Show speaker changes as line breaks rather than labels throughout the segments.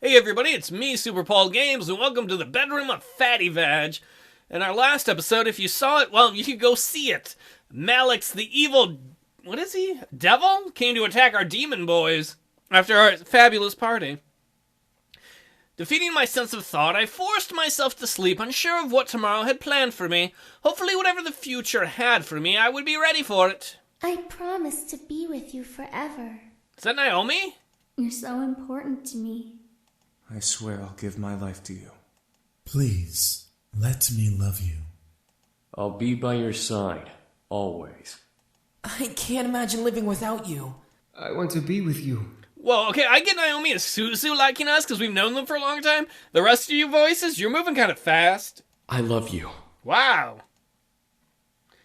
Hey everybody, it's me, Super Paul Games, and welcome to the bedroom of Fatty Vag. In our last episode, if you saw it, well, you could go see it. Malik's the evil, what is he? Devil? Came to attack our demon boys after our fabulous party. Defeating my sense of thought, I forced myself to sleep, unsure of what tomorrow had planned for me. Hopefully whatever the future had for me, I would be ready for it.
I promise to be with you forever.
Is that Naomi?
You're so important to me.
I swear I'll give my life to you.
Please, let me love you.
I'll be by your side, always.
I can't imagine living without you.
I want to be with you.
Well, okay, I get Naomi and Suzu liking us because we've known them for a long time. The rest of you voices, you're moving kind of fast.
I love you.
Wow.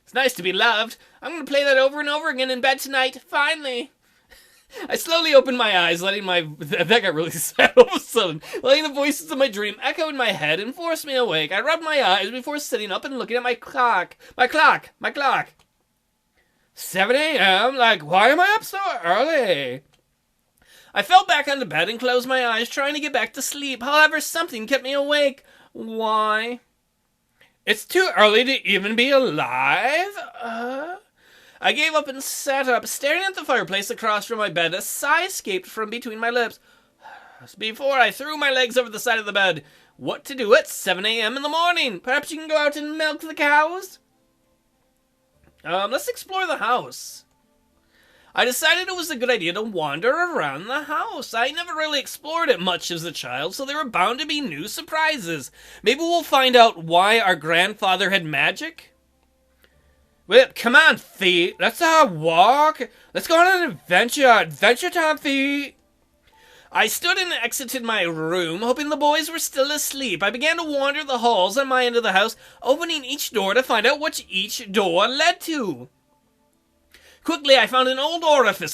It's nice to be loved. I'm going to play that over and over again in bed tonight, finally. I slowly opened my eyes, letting that got really sad all of a sudden. Letting the voices of my dream echo in my head and force me awake. I rubbed my eyes before sitting up and looking at my clock. My clock. 7 a.m.? Like, why am I up so early? I fell back on the bed and closed my eyes, trying to get back to sleep. However, something kept me awake. Why? It's too early to even be alive? I gave up and sat up, staring at the fireplace across from my bed. A sigh escaped from between my lips. Before I threw my legs over the side of the bed. What to do at 7 a.m. in the morning? Perhaps you can go out and milk the cows? Let's explore the house. I decided it was a good idea to wander around the house. I never really explored it much as a child, so there were bound to be new surprises. Maybe we'll find out why our grandfather had magic? Well, come on, feet. Let's walk. Let's go on an adventure. Adventure time, feet. I stood and exited my room, hoping the boys were still asleep. I began to wander the halls on my end of the house, opening each door to find out which each door led to. Quickly, I found an old office.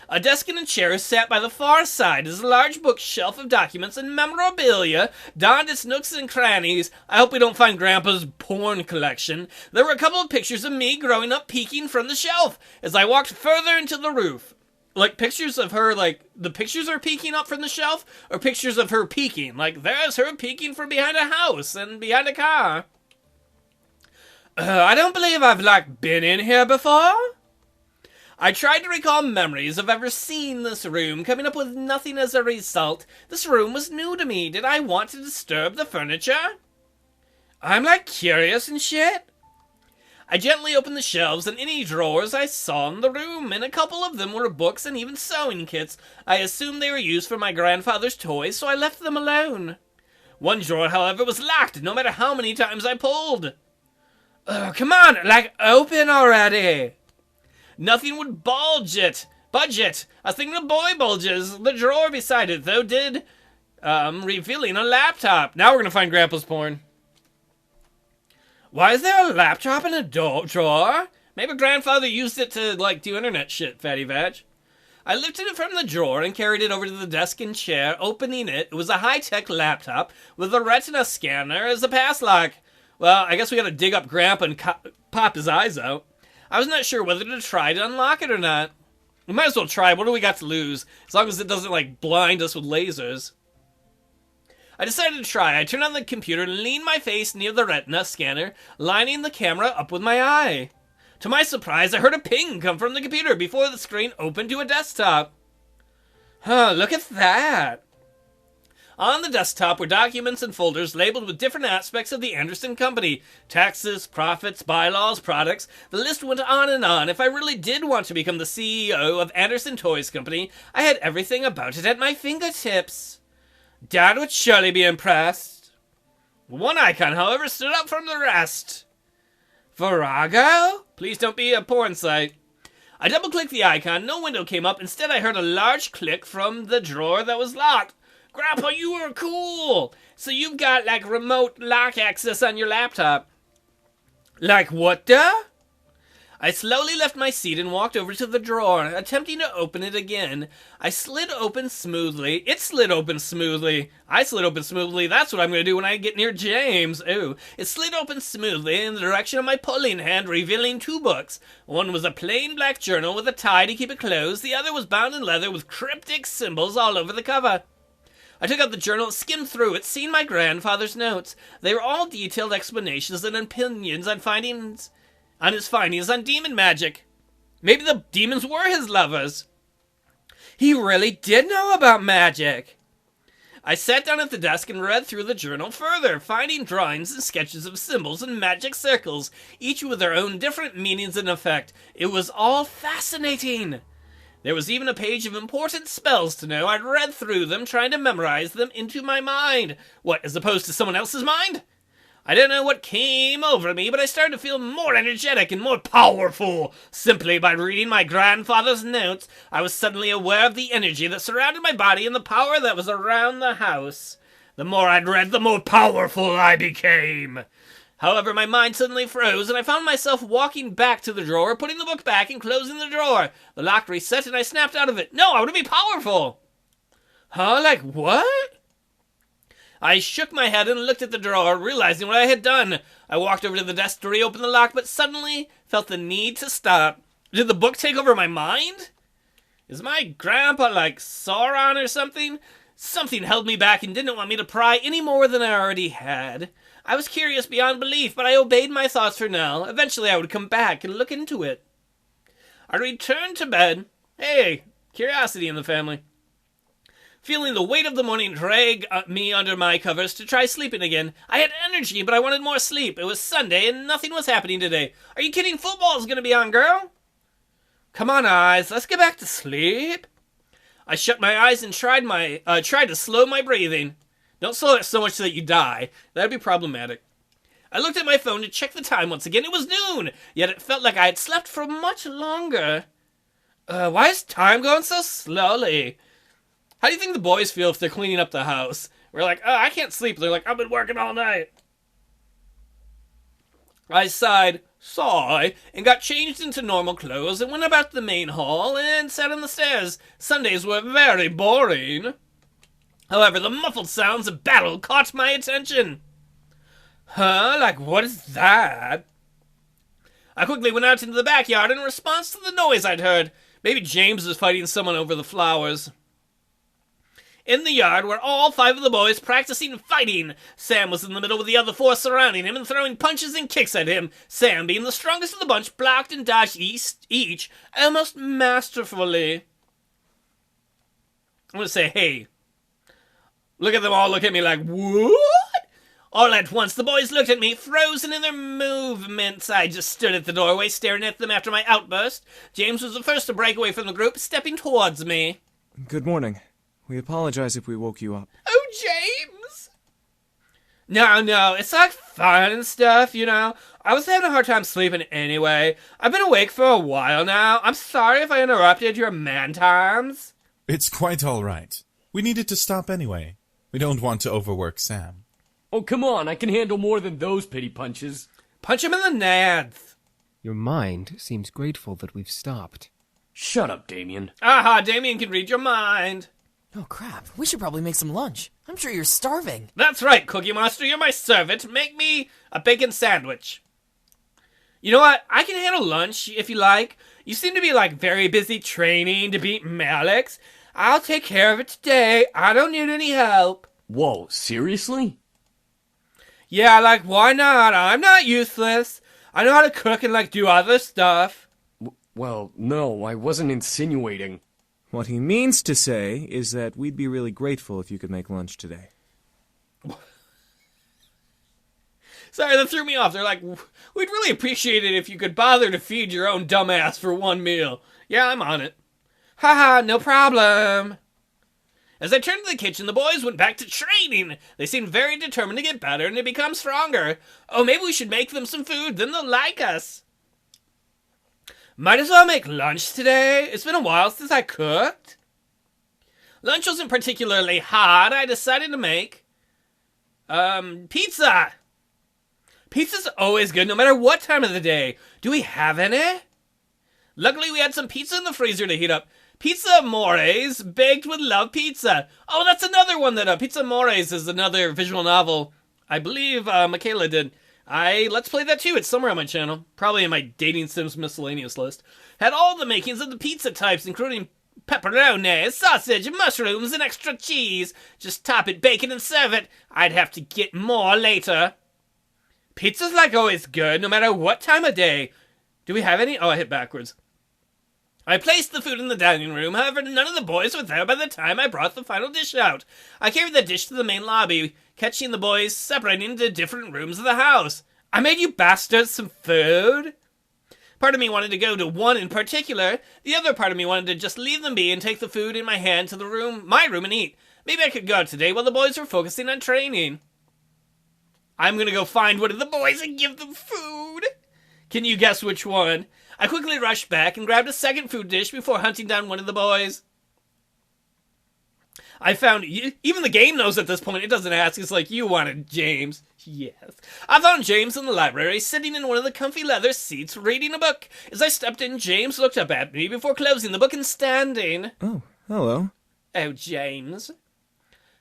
A desk and a chair sat by the far side as a large bookshelf of documents and memorabilia donned its nooks and crannies. I hope we don't find Grandpa's porn collection. There were a couple of pictures of me growing up peeking from the shelf as I walked further into the roof. Like, pictures of her, like, the pictures are peeking up from the shelf, or pictures of her peeking. Like, there's her peeking from behind a house and behind a car. I don't believe I've, like, been in here before. I tried to recall memories of ever seeing this room, coming up with nothing as a result. This room was new to me. Did I want to disturb the furniture? I'm like curious and shit. I gently opened the shelves and any drawers I saw in the room, and a couple of them were books and even sewing kits. I assumed they were used for my grandfather's toys, so I left them alone. One drawer, however, was locked, no matter how many times I pulled. Come on, like, open already. Nothing would budge it. I was thinking of boy bulges. The drawer beside it, though, did, revealing a laptop. Now we're gonna find Grandpa's porn. Why is there a laptop in a drawer? Maybe Grandfather used it to, like, do internet shit, Fatty Vag. I lifted it from the drawer and carried it over to the desk and chair. Opening it, it was a high-tech laptop with a retina scanner as a pass lock. Well, I guess we gotta dig up Grandpa and pop his eyes out. I was not sure whether to try to unlock it or not. We might as well try. What do we got to lose? As long as it doesn't, like, blind us with lasers. I decided to try. I turned on the computer and leaned my face near the retina scanner, lining the camera up with my eye. To my surprise, I heard a ping come from the computer before the screen opened to a desktop. Look at that. On the desktop were documents and folders labeled with different aspects of the Anderson Company. Taxes, profits, bylaws, products. The list went on and on. If I really did want to become the CEO of Anderson Toys Company, I had everything about it at my fingertips. Dad would surely be impressed. One icon, however, stood out from the rest. Virago? Please don't be a porn site. I double-clicked the icon. No window came up. Instead, I heard a large click from the drawer that was locked. Grandpa, you are cool! So you've got, like, remote lock access on your laptop. Like what the? I slowly left my seat and walked over to the drawer, attempting to open it again. I slid open smoothly. It slid open smoothly. I slid open smoothly. That's what I'm going to do when I get near James. Ooh. It slid open smoothly in the direction of my pulling hand, revealing two books. One was a plain black journal with a tie to keep it closed. The other was bound in leather with cryptic symbols all over the cover. I took out the journal, skimmed through it, seen my grandfather's notes. They were all detailed explanations and opinions on his findings on demon magic. Maybe the demons were his lovers. He really did know about magic. I sat down at the desk and read through the journal further, finding drawings and sketches of symbols and magic circles, each with their own different meanings and effect. It was all fascinating. There was even a page of important spells to know. I read through them, trying to memorize them into my mind. What, as opposed to someone else's mind? I don't know what came over me, but I started to feel more energetic and more powerful. Simply by reading my grandfather's notes, I was suddenly aware of the energy that surrounded my body and the power that was around the house. The more I'd read, the more powerful I became. However, my mind suddenly froze, and I found myself walking back to the drawer, putting the book back and closing the drawer. The lock reset, and I snapped out of it. No, I want to be powerful. Huh? Like what? I shook my head and looked at the drawer, realizing what I had done. I walked over to the desk to reopen the lock, but suddenly felt the need to stop. Did the book take over my mind? Is my grandpa like Sauron or something? Something held me back and didn't want me to pry any more than I already had. I was curious beyond belief, but I obeyed my thoughts for now. Eventually I would come back and look into it. I returned to bed. Hey, curiosity in the family. Feeling the weight of the morning drag me under my covers to try sleeping again. I had energy, but I wanted more sleep. It was Sunday, and nothing was happening today. Are you kidding? Football's gonna be on, girl. Come on, eyes. Let's get back to sleep. I shut my eyes and tried to slow my breathing. Don't slow it so much that you die. That'd be problematic. I looked at my phone to check the time once again. It was noon, yet it felt like I had slept for much longer. Why is time going so slowly? How do you think the boys feel if they're cleaning up the house? We're like, oh, I can't sleep. They're like, I've been working all night. I sighed, and got changed into normal clothes and went about the main hall and sat on the stairs. Sundays were very boring. However, the muffled sounds of battle caught my attention. Huh? Like, what is that? I quickly went out into the backyard in response to the noise I'd heard. Maybe James was fighting someone over the flowers. In the yard were all 5 of the boys practicing fighting. Sam was in the middle with the other 4 surrounding him and throwing punches and kicks at him. Sam, being the strongest of the bunch, blocked and dodged each almost masterfully. I'm gonna say, hey. Look at them all look at me like, what? All at once, the boys looked at me, frozen in their movements. I just stood at the doorway, staring at them after my outburst. James was the first to break away from the group, stepping towards me.
Good morning. We apologize if we woke you up.
Oh, James! No, it's like fun and stuff, you know. I was having a hard time sleeping anyway. I've been awake for a while now. I'm sorry if I interrupted your man times.
It's quite all right. We needed to stop anyway. We don't want to overwork Sam.
Oh, come on, I can handle more than those pity punches.
Punch him in the nads.
Your mind seems grateful that we've stopped.
Shut up, Damien.
Aha, Damien can read your mind.
Oh crap, we should probably make some lunch. I'm sure you're starving.
That's right, Cookie Monster, you're my servant. Make me a bacon sandwich. You know what? I can handle lunch if you like. You seem to be like very busy training to beat Malix. I'll take care of it today. I don't need any help.
Whoa, seriously?
Yeah, like why not? I'm not useless. I know how to cook and like do other stuff.
Well, no, I wasn't insinuating.
What he means to say is that we'd be really grateful if you could make lunch today.
Sorry, that threw me off. They're like, we'd really appreciate it if you could bother to feed your own dumbass for one meal. Yeah, I'm on it. Haha, no problem. As I turned to the kitchen, the boys went back to training. They seemed very determined to get better and to become stronger. Oh, maybe we should make them some food, then they'll like us. Might as well make lunch today. It's been a while since I cooked. Lunch wasn't particularly hot. I decided to make pizza. Pizza's always good no matter what time of the day. Do we have any? Luckily, we had some pizza in the freezer to heat up. Pizza Amores, baked with love pizza. Oh, that's another one that Pizza Amores is another visual novel. I believe Michaela did. Let's play that too. It's somewhere on my channel. Probably in my Dating Sims miscellaneous list. Had all the makings of the pizza types, including Pepperoni, sausage, mushrooms, and extra cheese. Just top it, bacon, and serve it. I'd have to get more later. Pizza's like always good, no matter what time of day. Do we have any? Oh, I hit backwards. I placed the food in the dining room, however, none of the boys were there by the time I brought the final dish out. I carried the dish to the main lobby, catching the boys separating into different rooms of the house. I made you bastards some food? Part of me wanted to go to one in particular. The other part of me wanted to just leave them be and take the food in my hand to my room and eat. Maybe I could go out today while the boys were focusing on training. I'm gonna go find one of the boys and give them food. Can you guess which one? I quickly rushed back and grabbed a second food dish before hunting down one of the boys. I found, even the game knows at this point, it doesn't ask, it's like, you wanted James. Yes. I found James in the library, sitting in one of the comfy leather seats, reading a book. As I stepped in, James looked up at me before closing the book and standing.
Oh, hello.
Oh, James.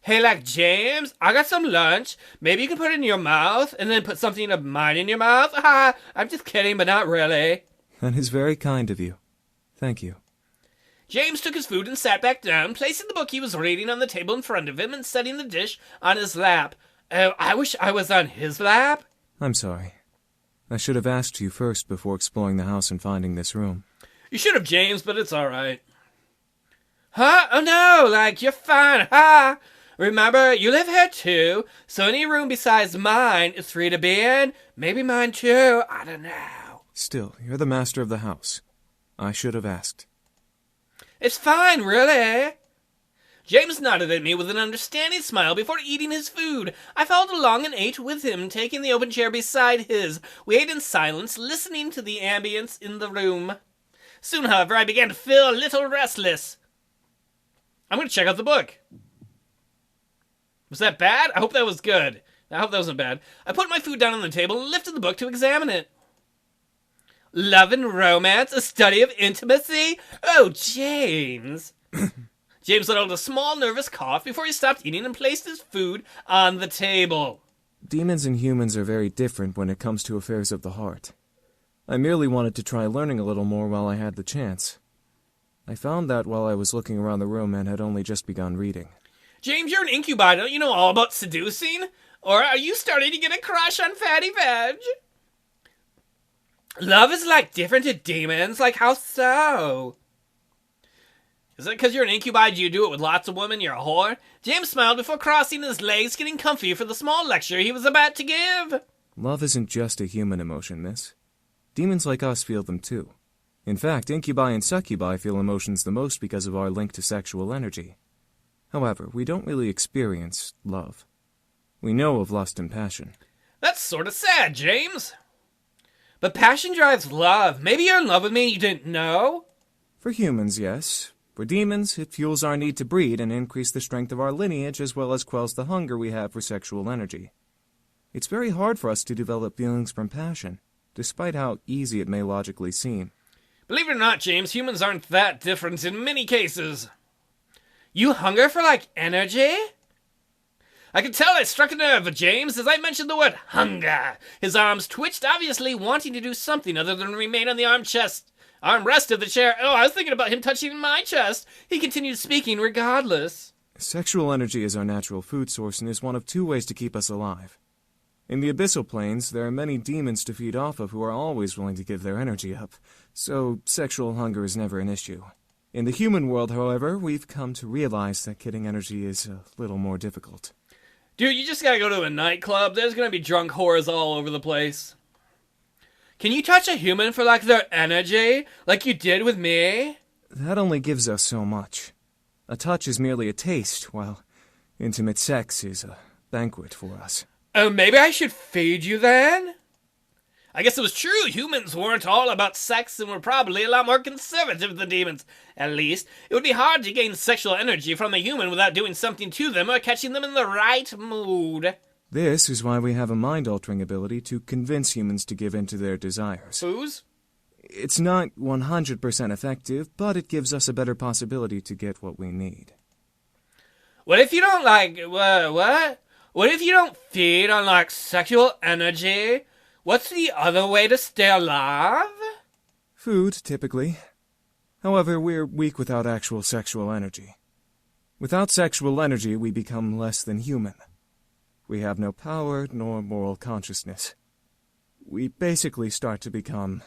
Hey, like, James, I got some lunch. Maybe you can put it in your mouth, and then put something of mine in your mouth? Ha! I'm just kidding, but not really.
That is very kind of you. Thank you.
James took his food and sat back down, placing the book he was reading on the table in front of him and setting the dish on his lap. Oh, I wish I was on his lap.
I'm sorry. I should have asked you first before exploring the house and finding this room.
You should have, James, but it's alright. Huh? Oh no, like, you're fine, ha! Remember, you live here too, so any room besides mine is free to be in. Maybe mine too, I don't know.
Still, you're the master of the house. I should have asked.
It's fine, really. James nodded at me with an understanding smile before eating his food. I followed along and ate with him, taking the open chair beside his. We ate in silence, listening to the ambience in the room. Soon, however, I began to feel a little restless. I'm going to check out the book. Was that bad? I hope that was good. I hope that wasn't bad. I put my food down on the table and lifted the book to examine it. Love and Romance, a study of intimacy? Oh, James. James let out a small, nervous cough before he stopped eating and placed his food on the table.
Demons and humans are very different when it comes to affairs of the heart. I merely wanted to try learning a little more while I had the chance. I found that while I was looking around the room and had only just begun reading.
James, you're an incubi, don't you know all about seducing? Or are you starting to get a crush on Fatty Veg? Love is like different to demons, like how so? Is it because you're an incubi, do you do it with lots of women, you're a whore? James smiled before crossing his legs, getting comfy for the small lecture he was about to give.
Love isn't just a human emotion, miss. Demons like us feel them too. In fact, incubi and succubi feel emotions the most because of our link to sexual energy. However, we don't really experience love. We know of lust and passion.
That's sort of sad, James. But passion drives love. Maybe you're in love with me and you didn't know?
For humans, yes. For demons, it fuels our need to breed and increase the strength of our lineage as well as quells the hunger we have for sexual energy. It's very hard for us to develop feelings from passion, despite how easy it may logically seem.
Believe it or not, James, humans aren't that different in many cases. You hunger for, like, energy? I could tell it struck a nerve with James as I mentioned the word hunger. His arms twitched, obviously wanting to do something other than remain on the armrest of the chair. Oh, I was thinking about him touching my chest. He continued speaking regardless.
Sexual energy is our natural food source and is one of two ways to keep us alive. In the abyssal planes, there are many demons to feed off of who are always willing to give their energy up, so sexual hunger is never an issue. In the human world, however, we've come to realize that getting energy is a little more difficult.
Dude, you just gotta go to a nightclub. There's gonna be drunk whores all over the place. Can you touch a human for, like, their energy? Like you did with me?
That only gives us so much. A touch is merely a taste, while intimate sex is a banquet for us.
Oh, maybe I should feed you then? I guess it was true. Humans weren't all about sex and were probably a lot more conservative than demons. At least, it would be hard to gain sexual energy from a human without doing something to them or catching them in the right mood.
This is why we have a mind-altering ability to convince humans to give in to their desires.
Booze?
It's not 100% effective, but it gives us a better possibility to get what we need.
What if you don't, like, what? What if you don't feed on, like, sexual energy? What's the other way to stay alive?
Food, typically. However, we're weak without actual sexual energy. Without sexual energy, we become less than human. We have no power nor moral consciousness. We basically start to become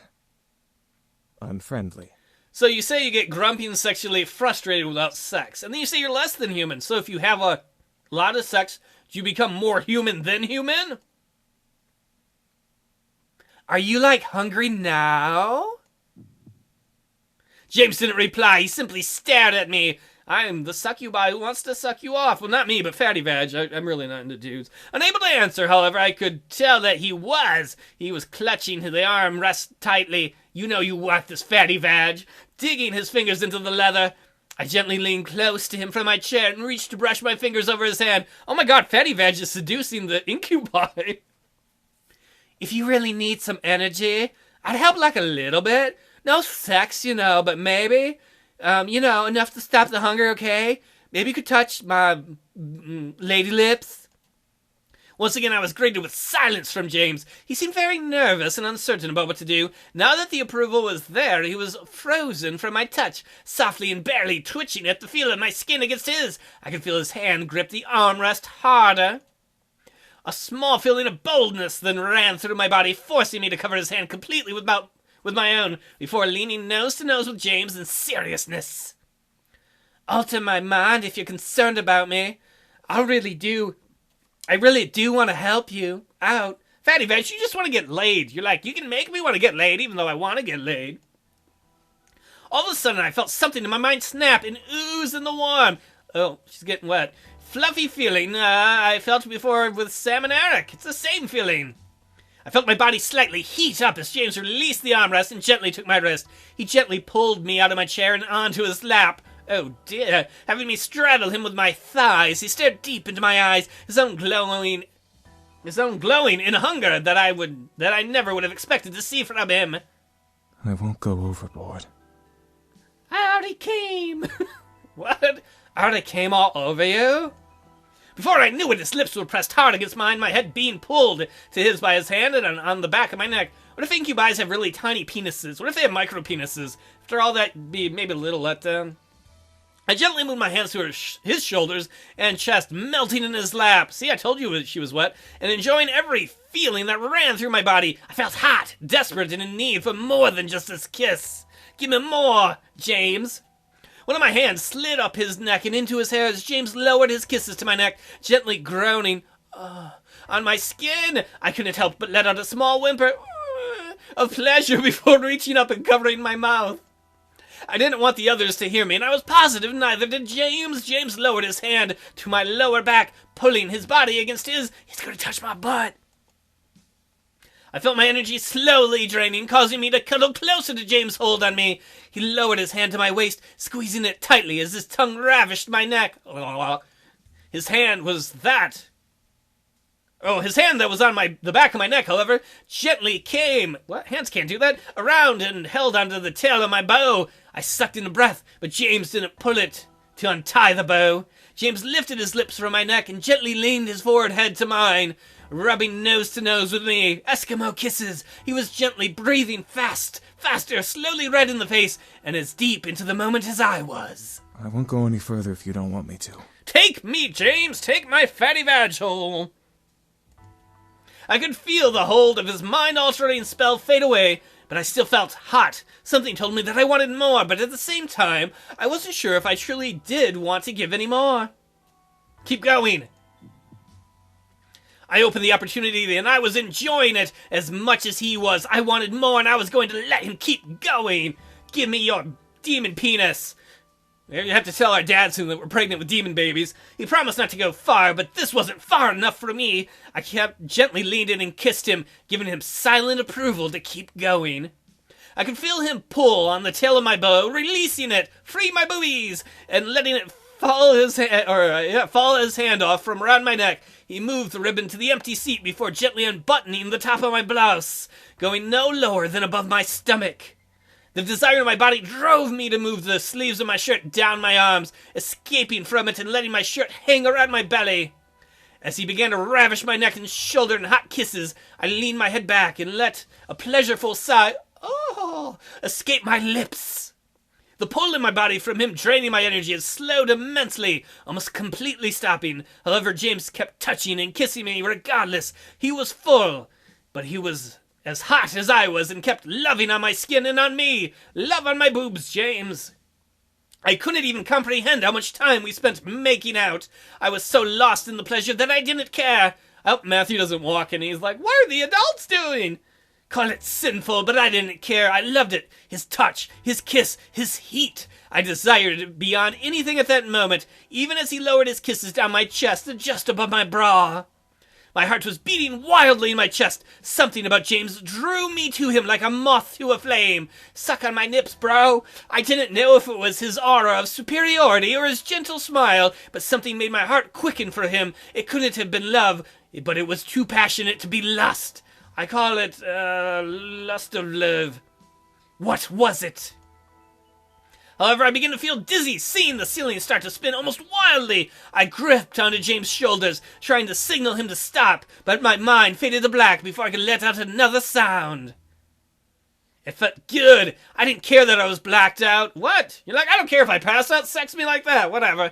unfriendly.
So you say you get grumpy and sexually frustrated without sex, and then you say you're less than human. So if you have a lot of sex, do you become more human than human? Are you, like, hungry now? James didn't reply. He simply stared at me. I'm the succubi who wants to suck you off. Well, not me, but Fatty Vag. I'm really not into dudes. Unable to answer, however, I could tell that he was. He was clutching the armrest tightly. You know you want this, Fatty Vag. Digging his fingers into the leather. I gently leaned close to him from my chair and reached to brush my fingers over his hand. Oh my god, Fatty Vag is seducing the incubi. If you really need some energy, I'd help like a little bit. No sex, but maybe. Enough to stop the hunger, okay? Maybe you could touch my lady lips. Once again, I was greeted with silence from James. He seemed very nervous and uncertain about what to do. Now that the approval was there, he was frozen from my touch, softly and barely twitching at the feel of my skin against his. I could feel his hand grip the armrest harder. A small feeling of boldness then ran through my body, forcing me to cover his hand completely with my own, before leaning nose to nose with James in seriousness. Alter my mind if you're concerned about me. I really do want to help you out. Fatty Veg, you just want to get laid. You're like, you can make me want to get laid, even though I want to get laid. All of a sudden, I felt something in my mind snap and ooze in the warm. Oh, she's getting wet. Fluffy feeling I felt before with Sam and Eric. It's the same feeling. I felt my body slightly heat up as James released the armrest and gently took my wrist. He gently pulled me out of my chair and onto his lap. Oh dear, having me straddle him with my thighs, he stared deep into my eyes, his own glowing in hunger that I never would have expected to see from him.
I won't go overboard.
I already came. What? I already came all over you? Before I knew it, his lips were pressed hard against mine, my head being pulled to his by his hand and on the back of my neck. What if incubis have really tiny penises? What if they have micro penises? After all that, be maybe a little letdown. I gently moved my hands to his shoulders and chest, melting in his lap. See, I told you she was wet. And enjoying every feeling that ran through my body. I felt hot, desperate, and in need for more than just this kiss. Give me more, James. One of my hands slid up his neck and into his hair as James lowered his kisses to my neck, gently groaning. On my skin, I couldn't help but let out a small whimper of pleasure before reaching up and covering my mouth. I didn't want the others to hear me, and I was positive neither did James. James lowered his hand to my lower back, pulling his body against his. He's going to touch my butt. I felt my energy slowly draining, causing me to cuddle closer to James' hold on me. He lowered his hand to my waist, squeezing it tightly as his tongue ravished my neck. His hand that was on the back of my neck, however, gently came, hands can't do that, around and held onto the tail of my bow. I sucked in a breath, but James didn't pull it to untie the bow. James lifted his lips from my neck and gently leaned his forward head to mine, rubbing nose to nose with me. Eskimo kisses. He was gently breathing faster, slowly red in the face, and as deep into the moment as I was.
I won't go any further if you don't want me to.
Take me, James! Take my fatty vag hole! I could feel the hold of his mind-altering spell fade away, but I still felt hot. Something told me that I wanted more, but at the same time, I wasn't sure if I truly did want to give any more. Keep going. I opened the opportunity, and I was enjoying it as much as he was. I wanted more, and I was going to let him keep going. Give me your demon penis. You have to tell our dad soon that we're pregnant with demon babies. He promised not to go far, but this wasn't far enough for me. I gently leaned in and kissed him, giving him silent approval to keep going. I could feel him pull on the tail of my bow, releasing it, free my boobies, and letting it fall his hand off from around my neck. He moved the ribbon to the empty seat before gently unbuttoning the top of my blouse, going no lower than above my stomach. The desire in my body drove me to move the sleeves of my shirt down my arms, escaping from it and letting my shirt hang around my belly. As he began to ravish my neck and shoulder in hot kisses, I leaned my head back and let a pleasureful sigh escape my lips. The pull in my body from him draining my energy had slowed immensely, almost completely stopping. However, James kept touching and kissing me regardless. He was full, but he was as hot as I was and kept loving on my skin and on me. Love on my boobs, James. I couldn't even comprehend how much time we spent making out. I was so lost in the pleasure that I didn't care. Oh, Matthew doesn't walk, and he's like, what are the adults doing? Call it sinful, but I didn't care. I loved it. His touch, his kiss, his heat. I desired it beyond anything at that moment, even as he lowered his kisses down my chest and just above my bra. My heart was beating wildly in my chest. Something about James drew me to him like a moth to a flame. Suck on my nips, bro. I didn't know if it was his aura of superiority or his gentle smile, but something made my heart quicken for him. It couldn't have been love, but it was too passionate to be lust. I call it, lust of love. What was it? However, I began to feel dizzy, seeing the ceiling start to spin almost wildly. I gripped onto James' shoulders, trying to signal him to stop, but my mind faded to black before I could let out another sound. It felt good. I didn't care that I was blacked out. What? You're like, I don't care if I pass out, sex me like that, whatever.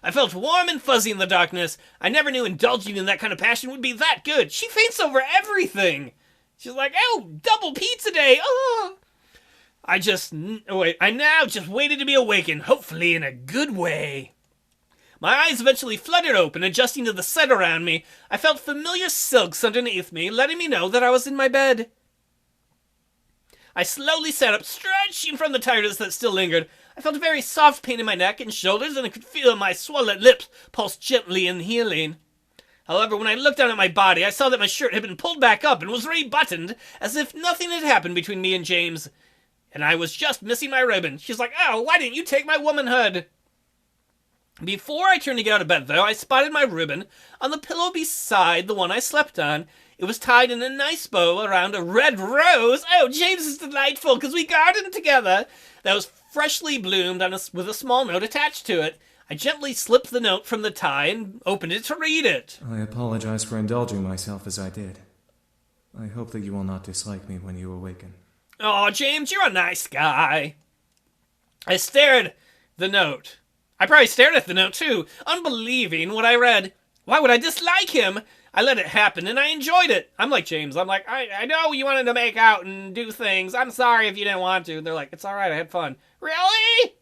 I felt warm and fuzzy in the darkness. I never knew indulging in that kind of passion would be that good. She faints over everything. She's like, oh, double pizza day. Oh. I now just waited to be awakened, hopefully in a good way. My eyes eventually fluttered open, adjusting to the set around me. I felt familiar silks underneath me, letting me know that I was in my bed. I slowly sat up, stretching from the tiredness that still lingered. I felt a very soft pain in my neck and shoulders, and I could feel my swollen lips pulse gently in healing. However, when I looked down at my body, I saw that my shirt had been pulled back up and was rebuttoned, as if nothing had happened between me and James. And I was just missing my ribbon. She's like, oh, why didn't you take my womanhood? Before I turned to get out of bed, though, I spotted my ribbon on the pillow beside the one I slept on. It was tied in a nice bow around a red rose. Oh, James is delightful, because we gardened together. That was freshly bloomed with a small note attached to it. I gently slipped the note from the tie and opened it to read it.
I apologize for indulging myself as I did. I hope that you will not dislike me when you awaken.
Oh, James, you're a nice guy. I stared at the note. I probably stared at the note, too, unbelieving what I read. Why would I dislike him? I let it happen, and I enjoyed it. I'm like James. I'm like, I know you wanted to make out and do things. I'm sorry if you didn't want to. They're like, it's all right. I had fun. Really?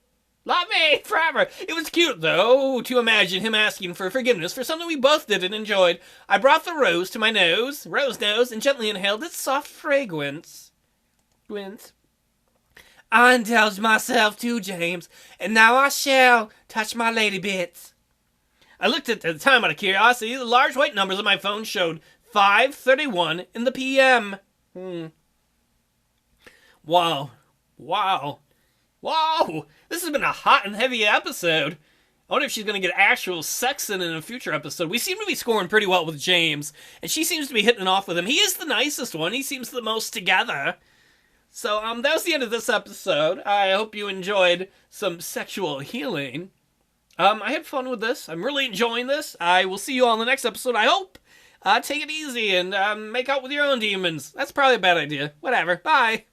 Love me forever. It was cute, though, to imagine him asking for forgiveness for something we both did and enjoyed. I brought the rose to my rose nose, and gently inhaled its soft fragrance. I indulged myself too, James, and now I shall touch my lady bits. I looked at the time out of curiosity. The large white numbers on my phone showed 5:31 in the p.m. Wow. This has been a hot and heavy episode. I wonder if she's going to get actual sex in a future episode. We seem to be scoring pretty well with James, and she seems to be hitting it off with him. He is the nicest one. He seems the most together. So, that was the end of this episode. I hope you enjoyed some sexual healing. I had fun with this. I'm really enjoying this. I will see you all in the next episode, I hope. Take it easy and make out with your own demons. That's probably a bad idea. Whatever. Bye.